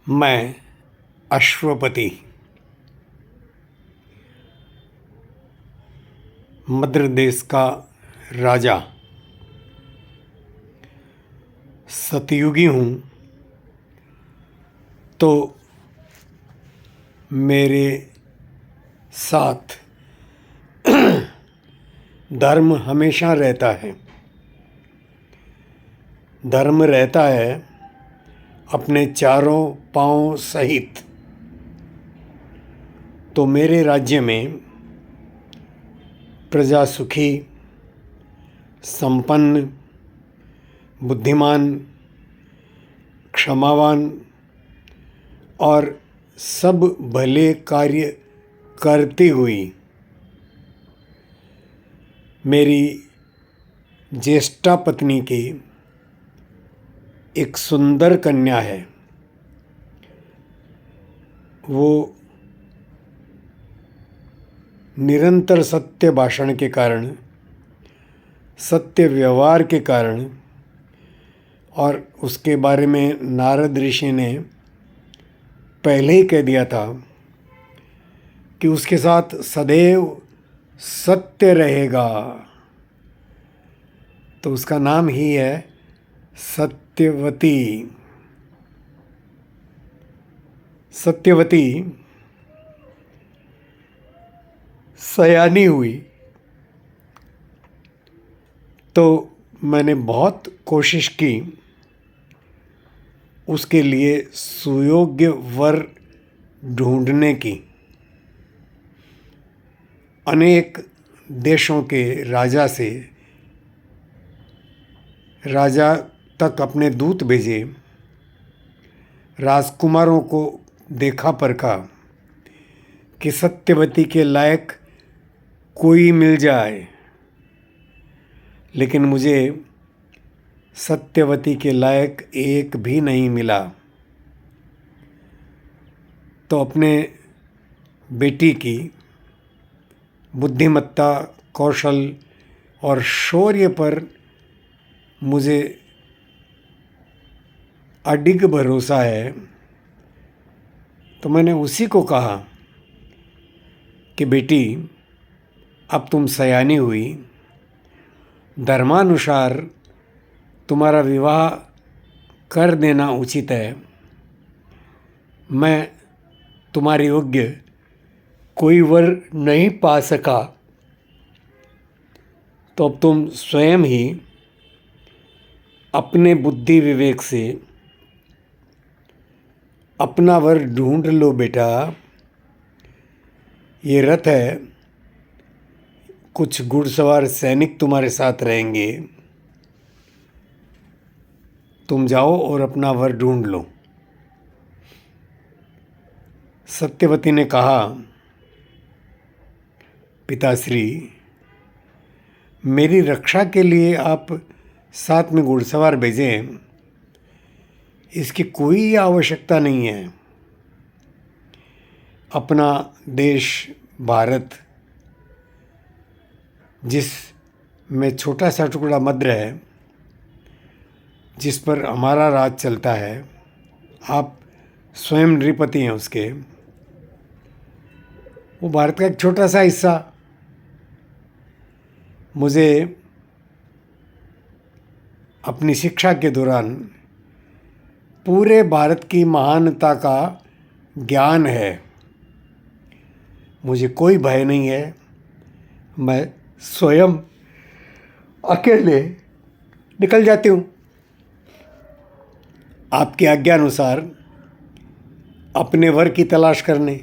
मैं अश्वपति, मद्र देश का राजा, सतयुगी हूँ। तो मेरे साथ धर्म हमेशा रहता है। धर्म रहता है अपने चारों पांव सहित। तो मेरे राज्य में प्रजा सुखी, संपन्न, बुद्धिमान, क्षमावान और सब भले कार्य करती हुई मेरी ज्येष्ठा पत्नी की एक सुंदर कन्या है। वो निरंतर सत्य भाषण के कारण, सत्य व्यवहार के कारण, और उसके बारे में नारद ऋषि ने पहले ही कह दिया था कि उसके साथ सदैव सत्य रहेगा। तो उसका नाम ही है सत्यवती। सत्यवती सयानी हुई तो मैंने बहुत कोशिश की उसके लिए सुयोग्य वर ढूंढने की। अनेक देशों के राजा तक अपने दूत भेजे, राजकुमारों को देखा परखा कि सत्यवती के लायक कोई मिल जाए, लेकिन मुझे सत्यवती के लायक एक भी नहीं मिला। तो अपने बेटी की बुद्धिमत्ता, कौशल और शौर्य पर मुझे अडिग भरोसा है। तो मैंने उसी को कहा कि बेटी, अब तुम सयानी हुई, धर्मानुसार तुम्हारा विवाह कर देना उचित है। मैं तुम्हारे योग्य कोई वर नहीं पा सका, तो अब तुम स्वयं ही अपने बुद्धि विवेक से अपना वर ढूंढ लो बेटा। ये रथ है, कुछ घुड़सवार सैनिक तुम्हारे साथ रहेंगे। तुम जाओ और अपना वर ढूंढ लो। सत्यवती ने कहा, पिताश्री, मेरी रक्षा के लिए आप साथ में घुड़सवार भेजें, इसकी कोई आवश्यकता नहीं है। अपना देश भारत, जिसमें छोटा सा टुकड़ा मद्र है, जिस पर हमारा राज चलता है, आप स्वयं नृपति हैं उसके। वो भारत का एक छोटा सा हिस्सा मुझे अपनी शिक्षा के दौरान पूरे भारत की महानता का ज्ञान है। मुझे कोई भय नहीं है। मैं स्वयं अकेले निकल जाती हूँ आपकी आज्ञा अनुसार अपने वर की तलाश करने।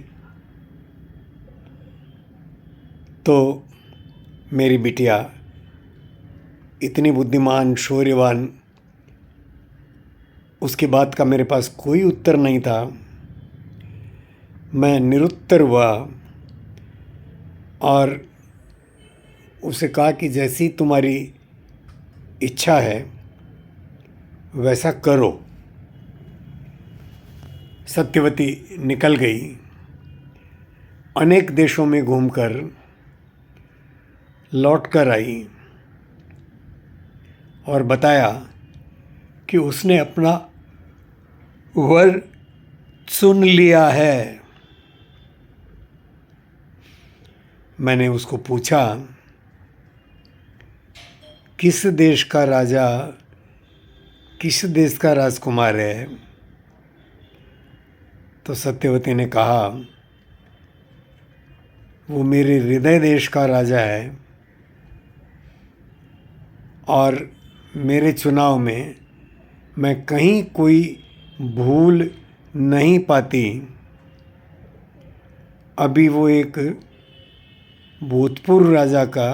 तो मेरी बिटिया इतनी बुद्धिमान, शौर्यवान, उसके बाद का मेरे पास कोई उत्तर नहीं था। मैं निरुत्तर हुआ और उसे कहा कि जैसी तुम्हारी इच्छा है वैसा करो। सत्यवती निकल गई। अनेक देशों में घूमकर लौट कर आई और बताया कि उसने अपना वर सुन लिया है। मैंने उसको पूछा, किस देश का राजा किस देश का राजकुमार है? तो सत्यवती ने कहा, वो मेरे हृदय देश का राजा है और मेरे चुनाव में मैं कहीं कोई भूल नहीं पाती। अभी वो एक भूतपूर्व राजा का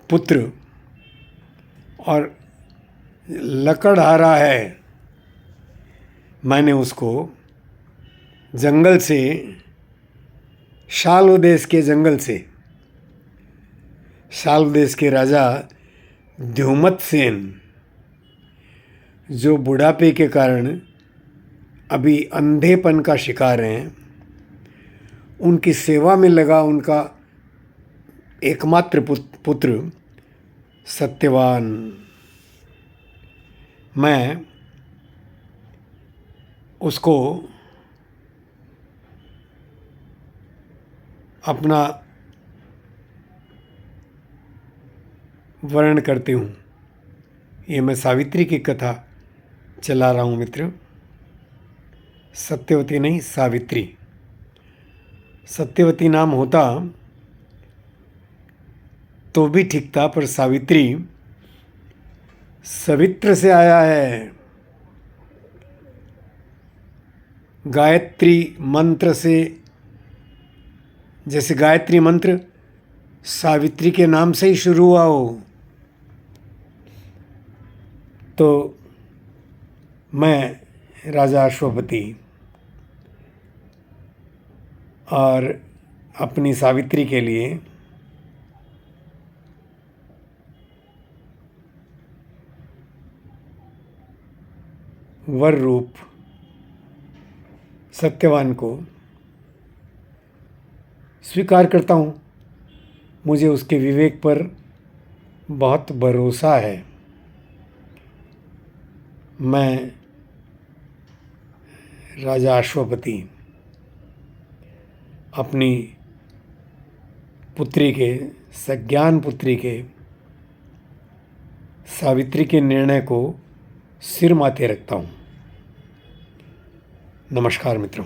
पुत्र और लकड़हारा है। मैंने उसको जंगल से, शाल्व देश के जंगल से, शाल्व देश के राजा द्युमत सेन, जो बुढ़ापे के कारण अभी अंधेपन का शिकार हैं, उनकी सेवा में लगा उनका एकमात्र पुत्र सत्यवान, मैं उसको अपना वर्णन करती हूँ। ये मैं सावित्री की कथा चला रहा हूँ मित्र। सत्यवती नहीं, सावित्री। सत्यवती नाम होता तो भी ठीक था, पर सावित्री सवित्र से आया है। गायत्री मंत्र से, जैसे गायत्री मंत्र सावित्री के नाम से ही शुरू हुआ हो, तो मैं राजा अश्वपति और अपनी सावित्री के लिए वर रूप सत्यवान को स्वीकार करता हूँ। मुझे उसके विवेक पर बहुत भरोसा है। मैं राजा अश्वपति अपनी पुत्री के, सज्ञान पुत्री के, सावित्री के निर्णय को सिर माथे रखता हूँ। नमस्कार मित्रों।